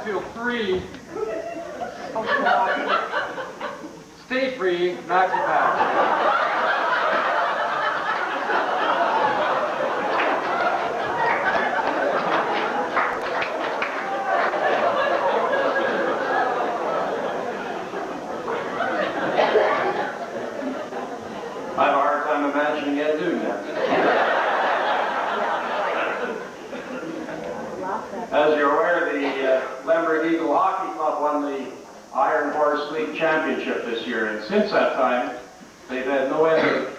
to feel free. Stay free, maxi pass. I have a hard time imagining Ed doing that. As you're aware, the Lemberg Eagle Hockey Club won the Iron Horse League Championship this year, and since that time, they've had no end of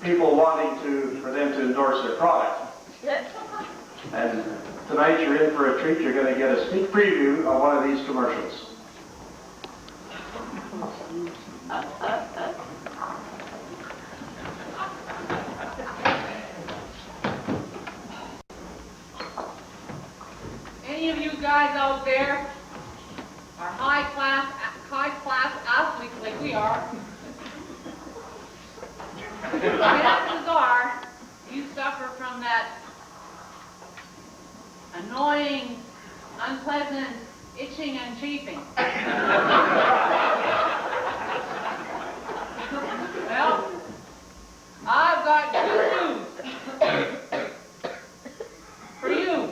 people wanting for them to endorse their product. And tonight you're in for a treat. You're going to get a sneak preview of one of these commercials. Any of you guys out there are high class athletes like we are. Chances are you suffer from that annoying, unpleasant itching and chafing. Well, I've got good news for you.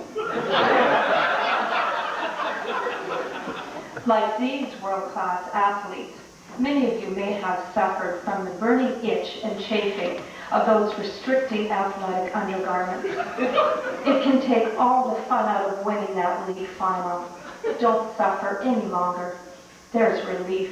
Like these world-class athletes, many of you may have suffered from the burning itch and chafing of those restricting athletic undergarments. It can take all the fun out of winning that league final. Don't suffer any longer. There's relief.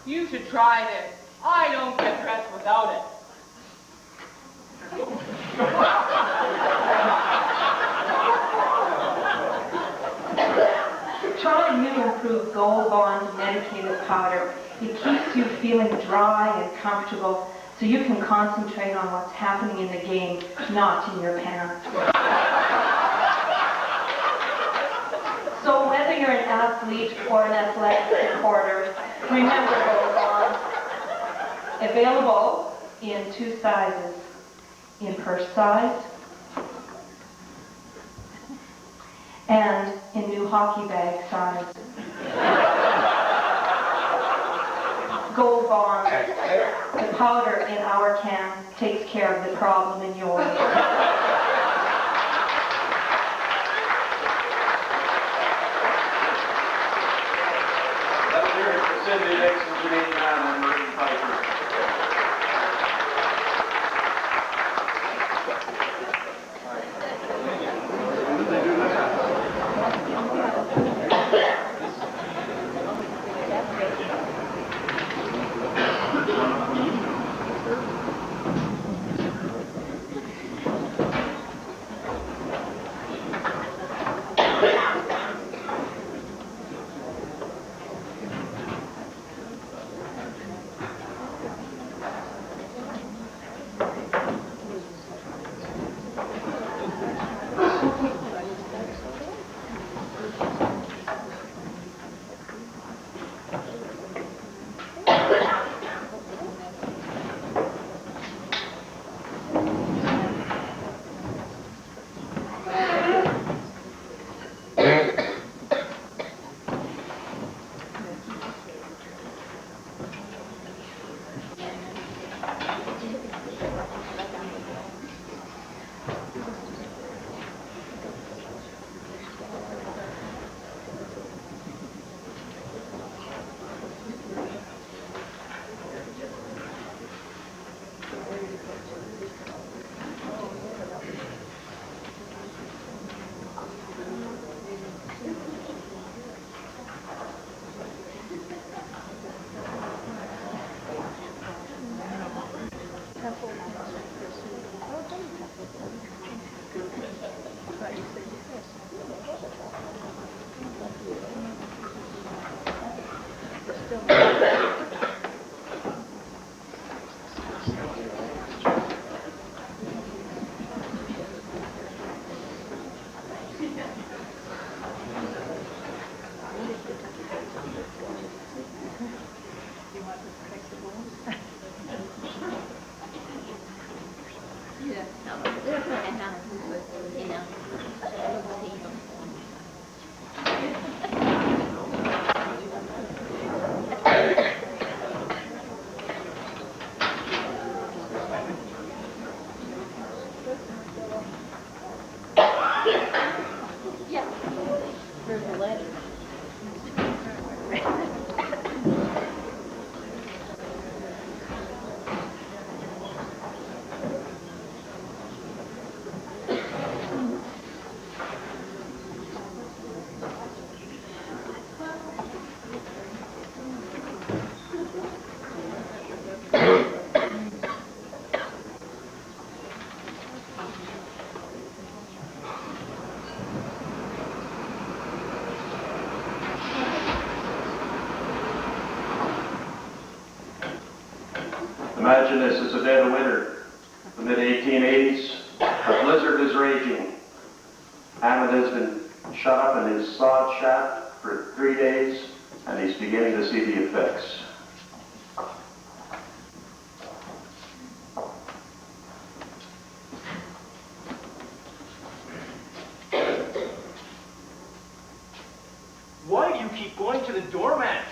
You should try this. I don't get dressed without it. Try new improved Gold Bond medicated powder. It keeps you feeling dry and comfortable so you can concentrate on what's happening in the game, not in your pants. So whether you're an athlete or an athletic supporter, remember Gold Bond. Available in 2 sizes, in purse size and in new hockey bag size. Gold Bond, the powder in our can takes care of the problem in yours. Let's hear it for Cindy Nixon, Janine Mann, and Marie Piper. You want Imagine this, it's a dead of winter, the mid-1880s. A blizzard is raging. Hammond has been shut up in his sod shack for 3 days, and he's beginning to see the effects. Why do you keep going to the doormat?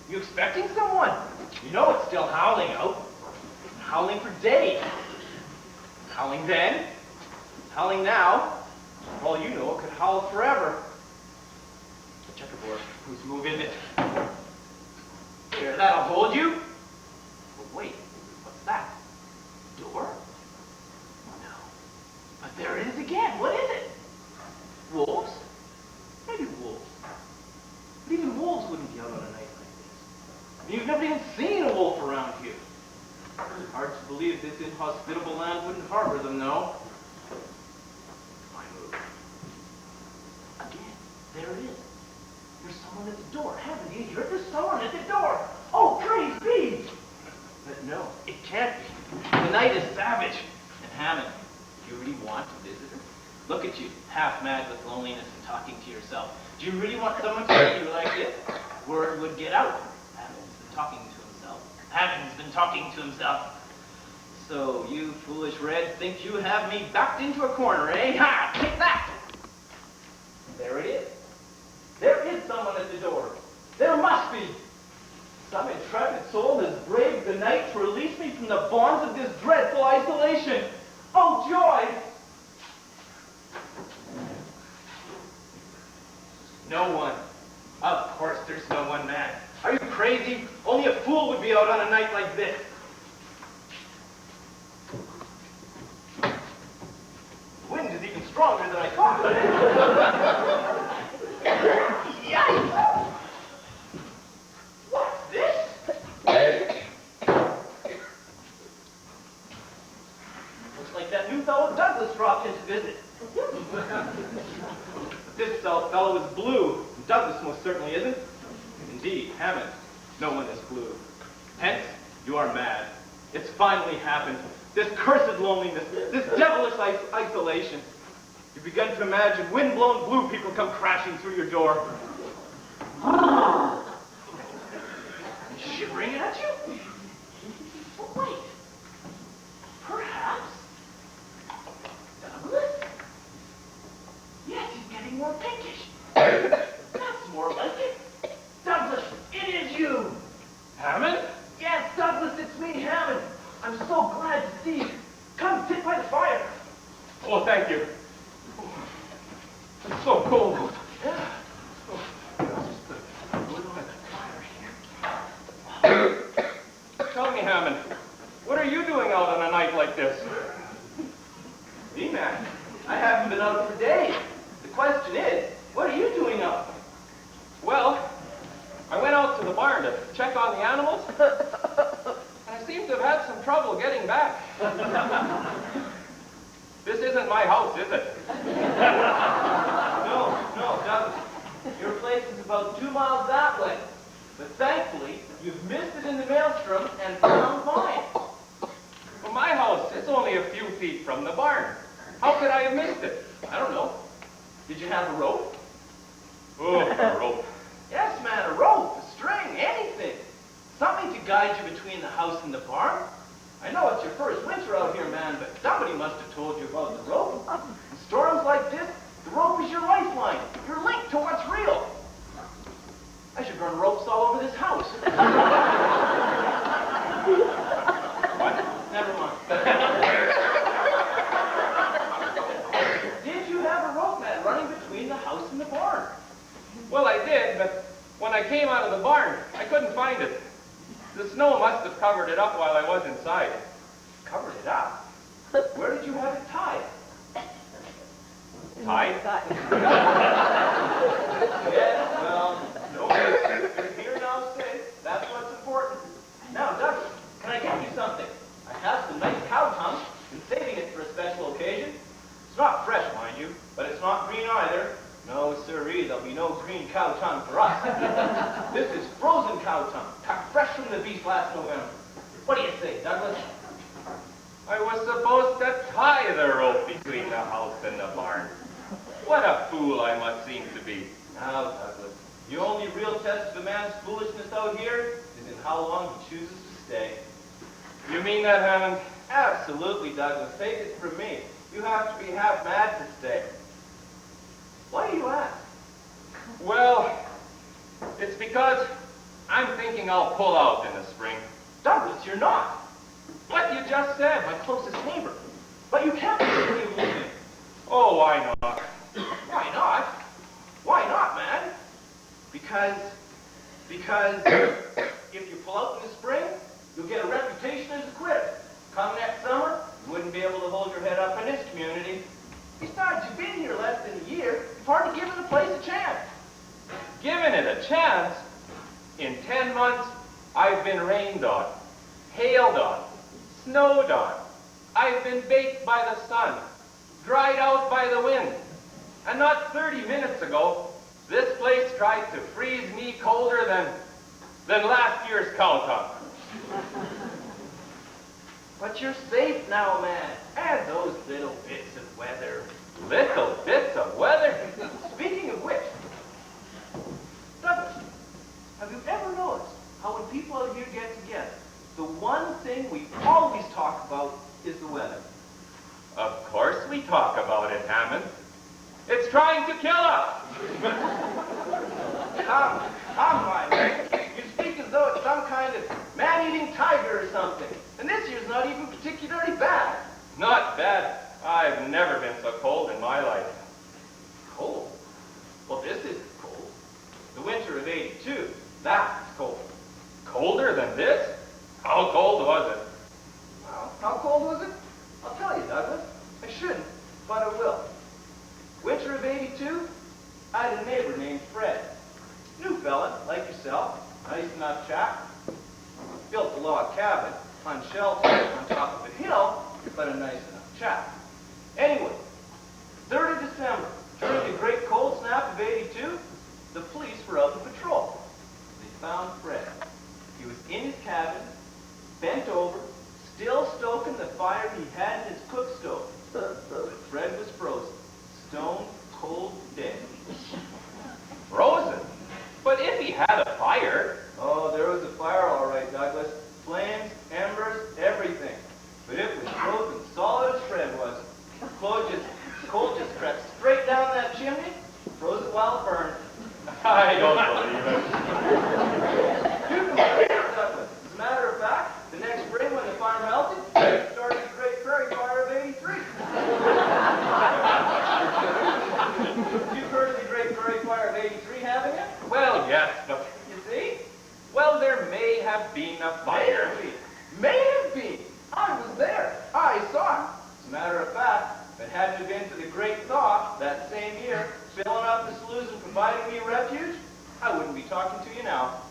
You expecting someone? You know it's still howling out. Howling for days. Howling then. Howling now. For all you know, it could howl forever. The checkerboard. Whose move is it? There, that'll hold you. But wait, what's that? Door? No. But there it is again. What is it? Wolves? Maybe wolves. But even wolves wouldn't be out on a night like this. And you've never even seen a wolf around here. Hard to believe this inhospitable land wouldn't harbor them, though. My move. Again, there it is. There's someone at the door. Haven't you heard? There's someone at the door. Oh, praise be! But no, it can't be. The night is savage. And Hammond, do you really want a visitor? Look at you, half mad with loneliness and talking to yourself. Do you really want someone to see you like this? Word would get out. Hammond's been talking to himself. Hammond's been talking to himself. So you foolish Red think you have me backed into a corner, eh? Ha! Take that! There it is. There is someone at the door. There must be. Some intrepid soul has braved the night to release me from the bonds of this dreadful isolation. Oh, joy! No one. Of course there's no one, man. Are you crazy? Only a fool would be out on a night like this. The wind is even stronger than I thought. Yikes! What's this? Looks like that new fellow Douglas dropped in to visit. This fellow is blue. Douglas most certainly isn't. Indeed, Hammond, no one is blue. Hence, you are mad. It's finally happened. This cursed loneliness, this devilish isolation. You've begun to imagine wind-blown blue people come crashing through your door. Shivering at you? But wait. Perhaps Douglas? Yes, he's getting more pinkish. That's more like it. Douglas, it is you. Hammond? Yes, Douglas, it's me, Hammond. I'm so glad to see you. Come, sit by the fire. Oh, thank you. It's so cold. Yeah. I'll just put a little by the fire here. Tell me, Hammond, what are you doing out on a night like this? Me, man? I haven't been out for days. The question is, what are you doing out? Well, I went out to the barn to check on the animals, and I seem to have had some trouble getting back. This isn't my house, is it? No, Douglas. Your place is about 2 miles that way. But thankfully, you've missed it in the maelstrom and found mine. Well, my house is only a few feet from the barn. How could I have missed it? I don't know. Did you have a rope? Oh, a rope. Yes, man, a rope, a string, anything. Something to guide you between the house and the barn. I know it's your first winter out here, man, but somebody Somebody must have told you about the rope. In storms like this, the rope is your lifeline. You're linked to what's real. I should run ropes all over this house. What? Never mind. Did you have a rope man running between the house and the barn? Well, I did, but when I came out of the barn, I couldn't find it. The snow must have covered it up while I was inside. Covered it up. Where did you have it tied? Tied? Yes, well, no worries. You're here now safe. That's what's important. Now, Douglas, can I get you something? I have some nice cow tongue. Been saving it for a special occasion. It's not fresh, mind you, but it's not green either. No, sirree, there'll be no green cow tongue for us. This is frozen cow tongue, cut fresh from the beast last November. What do you say, Douglas? I was supposed to tie the rope between the house and the barn. What a fool I must seem to be. Now, Douglas, the only real test of a man's foolishness out here is in how long he chooses to stay. You mean that, Hammond? Absolutely, Douglas. Take it from me. You have to be half mad to stay. Why do you ask? Well, it's because I'm thinking I'll pull out in the spring. Douglas, you're not. What you just said. My closest neighbor. But you can't really move in. Oh, why not? Why not? Why not, man? Because if you pull out in the spring, you'll get a reputation as a quitter. Come next summer, you wouldn't be able to hold your head up in this community. Besides, you've been here less than a year. You've hardly given the place a chance. Given it a chance, in 10 months, I've been rained on, hailed on, snowed on. I've been baked by the sun, dried out by the wind. And not 30 minutes ago, this place tried to freeze me colder than last year's cow tongue. But you're safe now, man. And those little bits of weather. Little bits of weather? Speaking of which, Douglas, have you ever noticed how when people out here get together, the one thing we always talk about is the weather? Of course we talk about it, Hammond. It's trying to kill us. Come, my man. You speak as though it's some kind of man-eating tiger or something. And this year's not even particularly bad. Not bad. I've never been so cold in my life. Cold? Well, this isn't cold. The winter of '82, that's cold. Colder than this? How cold was it? Well, how cold was it? I'll tell you, Douglas. I shouldn't, but I will. Winter of '82, I had a neighbor named Fred. New fella, like yourself. Nice enough chap. Built a log cabin, unsheltered, on top of a hill, but a nice enough chap. Anyway, 3rd of December, during the great cold snap of '82, the police were out on patrol. They found Fred. He was in his cabin, bent over, still stoking the fire he had in his cook stove. But Fred was frozen, stone cold dead. Frozen? But if he had a fire... Oh, there was a fire all right, Douglas. Flames, embers, everything. But it was frozen solid as Fred was. Cold just crept straight down that chimney, froze it while it burned. I don't believe it. You can believe it, Douglas. As a matter of fact, the next spring when the fire melted, we started the Great Prairie Fire of '83. You've heard of the Great Prairie Fire of '83, haven't you? Well, yes, but... You see? Well, there may have been a fire. May have been. I was there. I saw it. As a matter of fact, if it hadn't been for the great thaw that same year, filling up the sloughs and providing me refuge, I wouldn't be talking to you now.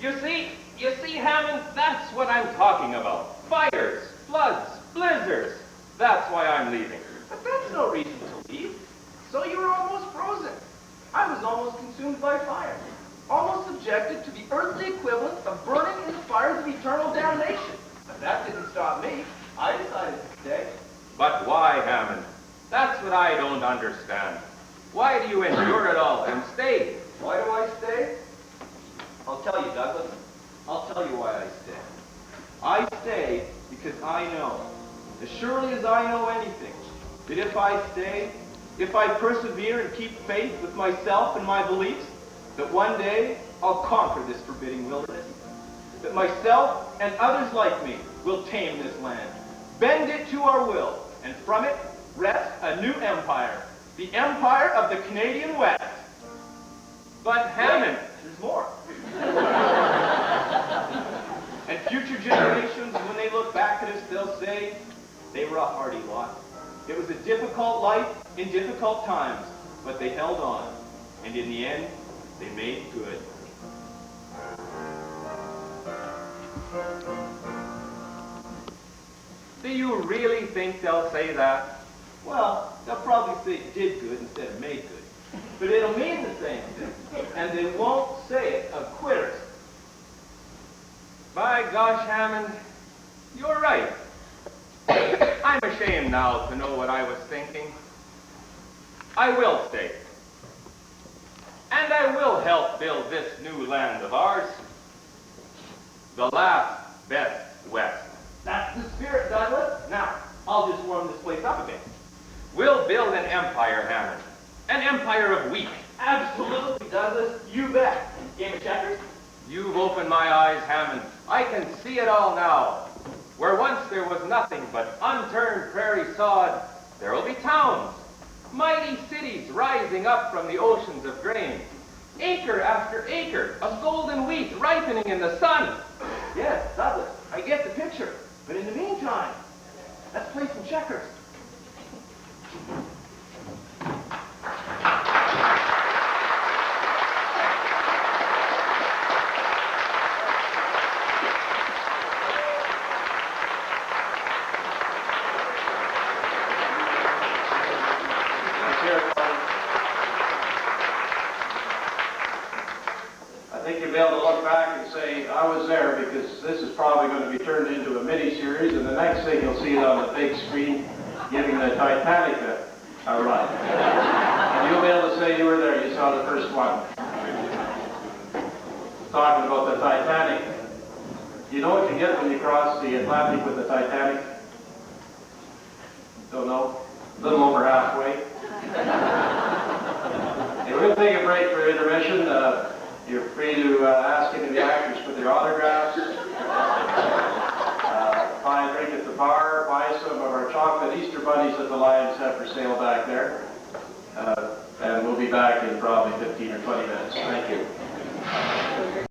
You see, Hammond, that's what I'm talking about. Fires, floods, blizzards. That's why I'm leaving. But that's no reason to leave. So you were almost frozen. I was almost consumed by fire. Almost subjected to the earthly equivalent of burning in the fires of eternal damnation. But that didn't stop me. I decided to stay. But why, Hammond? That's what I don't understand. Why do you endure it all and stay? Why do I stay? I'll tell you, Douglas. I'll tell you why I stay. I stay because I know as surely as I know anything, that if I stay, if I persevere and keep faith with myself and my beliefs, that one day I'll conquer this forbidding wilderness, that myself and others like me will tame this land, bend it to our will, and from it rest a new empire, the empire of the Canadian West. But Hammond, There's more. And future generations, when they look back at us, they'll say they were a hardy lot. It was a difficult life in difficult times, but they held on. And in the end, they made good. do you really think they'll say that? Well, they'll probably say did good instead of made good. But it'll mean the same thing. And they won't say it of quitters. By gosh, Hammond, you're right. I'm ashamed now to know what I was thinking. I will stay. And I will help build this new land of ours. The last best West. That's the spirit, Douglas. Now, I'll just warm this place up a bit. We'll build an empire, Hammond. An empire of wheat. Absolutely, Douglas. You bet. Game of checkers? You've opened my eyes, Hammond. I can see it all now. Where once there was nothing but unturned prairie sod, there will be towns, mighty cities rising up from the oceans of grain, acre after acre of golden wheat ripening in the sun. Yes, Douglas. I get the picture. But in the meantime, let's play some checkers. I think you'll be able to look back and say, I was there, because this is probably going to be turned into a mini-series, and the next thing you'll see it on the big screen giving the Titanic a run. And you'll be able to say you were there, you saw the first one. Talking about the Titanic, you know what you get when you cross the Atlantic with the Titanic? Don't know? A little over halfway. Hey, we're going to take a break for intermission. You're free to ask any of the actors for their autographs. Buy a drink at the bar. Buy some of our chocolate Easter bunnies that the Lions have for sale back there. And we'll be back in probably 15 or 20 minutes. Thank you.